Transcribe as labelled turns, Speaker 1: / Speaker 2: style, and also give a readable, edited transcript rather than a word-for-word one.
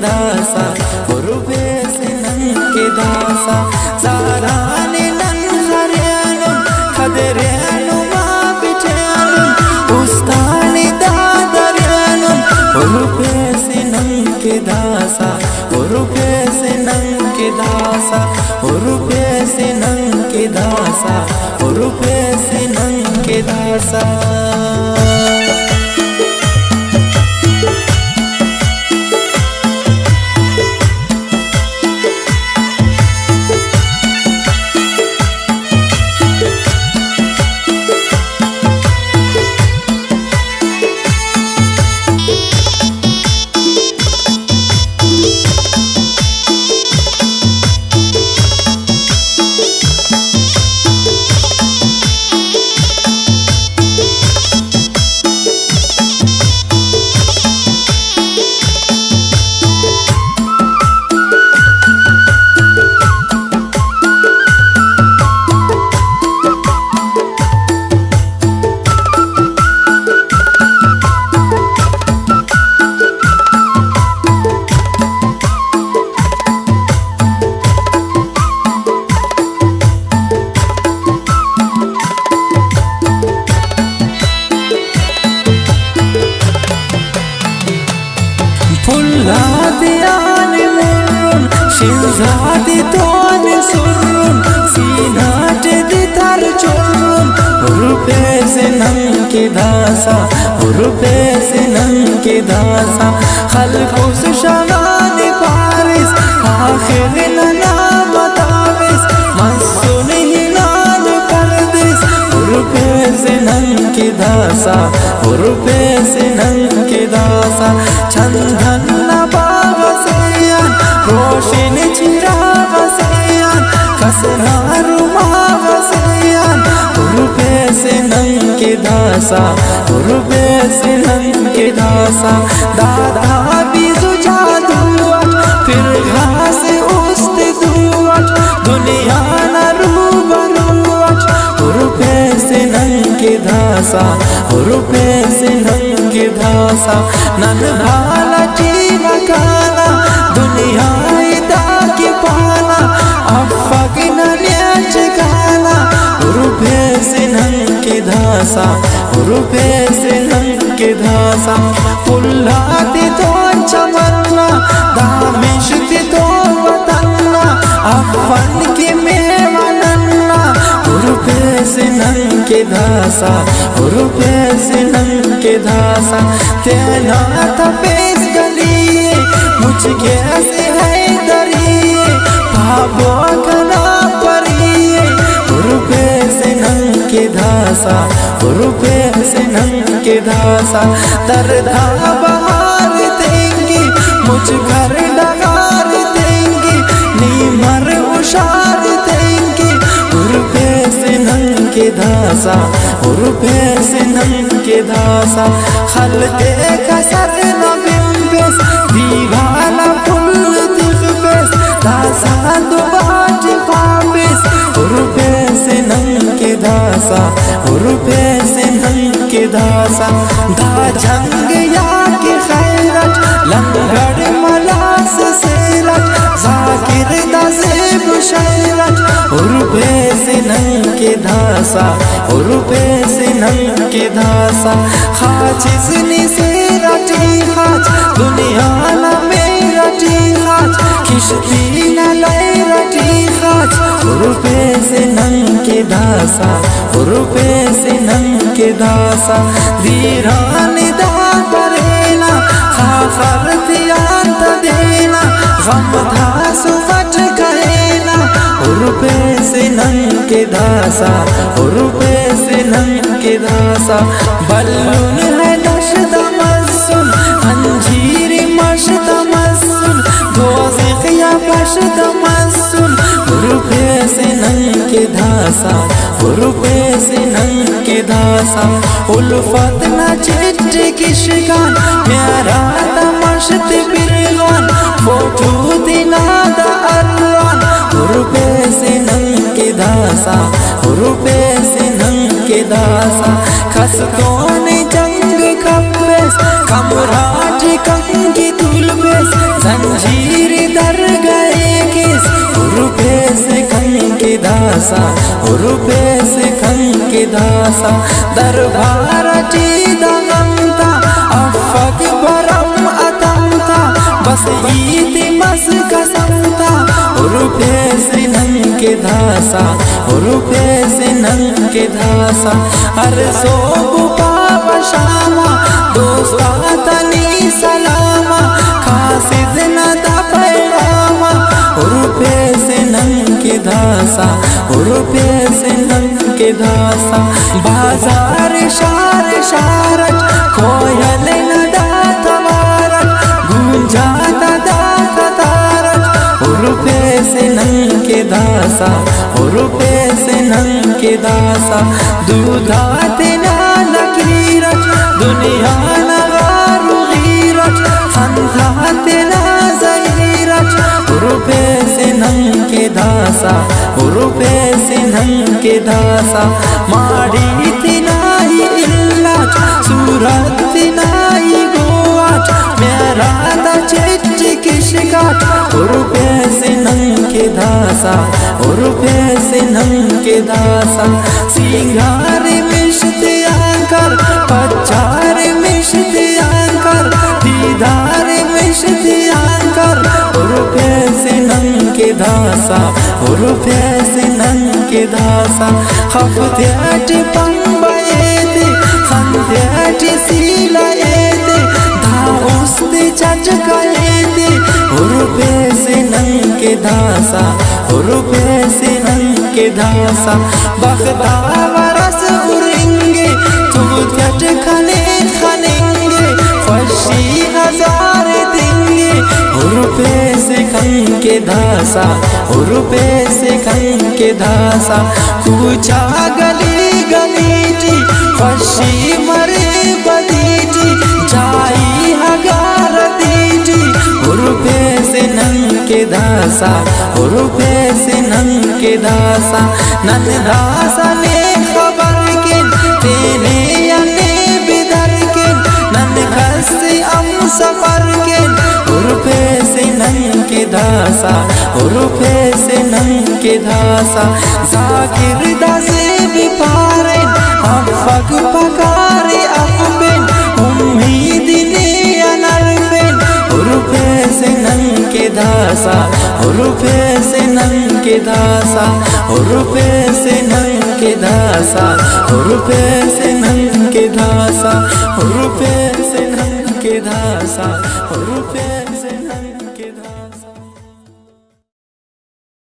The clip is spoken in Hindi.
Speaker 1: दासा रुपे से नंग के दासा साराने नंग हरियाणुन खदरियाणुन मा बिठियाणुन उस्तानी दादरियाणुन रुपे से नंग के दासा रुपे से नंग के दासा रुपे से नंग के दासा रुपे से नंग के दासा Fulladiani murrun Shilzadi toani surrun Sinate di tar churrun Rupe se nang ke dasa Rupe se nang ke dasa Khalqus shagani paris Akhirin naam tavis Masuni hinan pardis Rupe se nang ke dasa Rupe se nang ke dasa Chandhan रोशन चिराग सयान कसना रुमाग सयान रुपे से नंग के दासा रुपे से नंग के दासा दादा भी जुझा दुआट फिर घास उस्त दुआट दुनिया न रूबरूआट रुपे से नंग के दासा रुपे से नंग के दासा नन भाला जीवा काना दुनिया की पाना अफक नच गाना रुपे से नंग के धासा रुपे से नंग के धासा पुल्लाती तो चमन्ना दामिशती तो वतन्ना अफन की मेवनन्ना रुपे से नंग के धासा रुपे से नंग के धासा तेना तपेस गलिए मुझे ऐसे है दरिए भावो कना परिए रुपे से नंग के धासा रुपे से नंग के धासा दर्दा बहार देंगी मुझ घर डगार देंगी नीमर उशार देंगी रुपे से नंग के धासा रुपे से नंग के धासा खलते कसर न बिम्बेस दीवाना फुल दिखबेस दासा दुबाट पापिस रुपे से नंग के दासा रुपे से नंग के दासा दा जंग या के खैरत लंगड़ मलास सेरत जाकिर दा सेब शैरत रुपे से नंग के दासा रुपे से नंग के दासा खाचिस से रटी खाच दुनिया न मेरा टी खाच किश्ती न लय रटी खाच रुपे से नंग के दासा रुपे से नंग के दासा वीरान दा करेना खाखर थियान देना गम था सुवट कहना रुपे से नंग के दासा रुपे से नंग के दासा बल्लून है नशद मस्सुन अंजीरी मशद मस्सुन दोज़ख या बशद मस्सुन रुपे से नंग के दासा रुपे से नंग के दासा उल्फत न चिट किशगान प्यारा तमशत बिरगान फोटो दिला दा अरवान रुपे से नंग के दासा रुपे से नंग के दासा खसतों ने जंग कब्बेस कमराट कंगी तुलबेस जंजीर दर गए किस रुपए से खन के दासा, रुपए से खन के दासा। दरबार दमता अफक बरम अतमता बस ईद मस कसमता, रुपए से नंग के धासा, रुपए से नंग के धासा। हर सो पाव शामा दोस्ता तनी सलामा, खासिद न दा पैगामा, रुपए से नंग के धासा, रुपए से नंग के धासा। बाजार शार शारट कोयल न दात वारट, गूंजाता दात तारट, रुपए से नंग के दासा, रुपए से नंग के दासा। दूधाते ना लकीरट दुनिया न गारू गीरट, संधाते ना ज़हीरट, रुपए से नंग के दासा, रुपए से नंग के दासा। माड़ी तिनाई इल्लत सूरत तिनाई गोवाट, मेरा दा चिट्ठी किशकाट, रुपए से नंग के दासा, रुपए से नंग के दासा। सिंगार मिश्ते आकर पचार मिश्ते आकर, दीदार मिश्ते आकर, रुपए से नंग के दासा, रुपए से नंग के दासा। हफ्त्याट पंबाएते खंध्याट सिलाएते, धाउस्ते चटकाएते, रुपए से नंग के दासा, रुपए से नंग के दासा। बख्तावरस उड़ेंगे तुम चट खने खनेंगे, खुशी हजार देंगे, रुपए से खन के दासा, रुपए से खन के दासा। कूचा गली गलीटी खुशी मरे बदीटी, जाई हगार दीटी, रुपए से नंग के दासा, रुपए से नंग के दासा। नन दासा ने खबर के तेने यने बिदर के, नन खस्ते अम सफर के, रुपए से नंग के दासा, रुपए से नंग के दासा। जाकिर दासे बिपारे अफक पकारे अफबिन, उम्मीद ने अनरफिन, रुपए से नंग के दासा, रुपए से नंग के दासा, रुपए से नंग के दासा, रुपए से नंग के दासा, रुपए से नंग के दासा, रुपए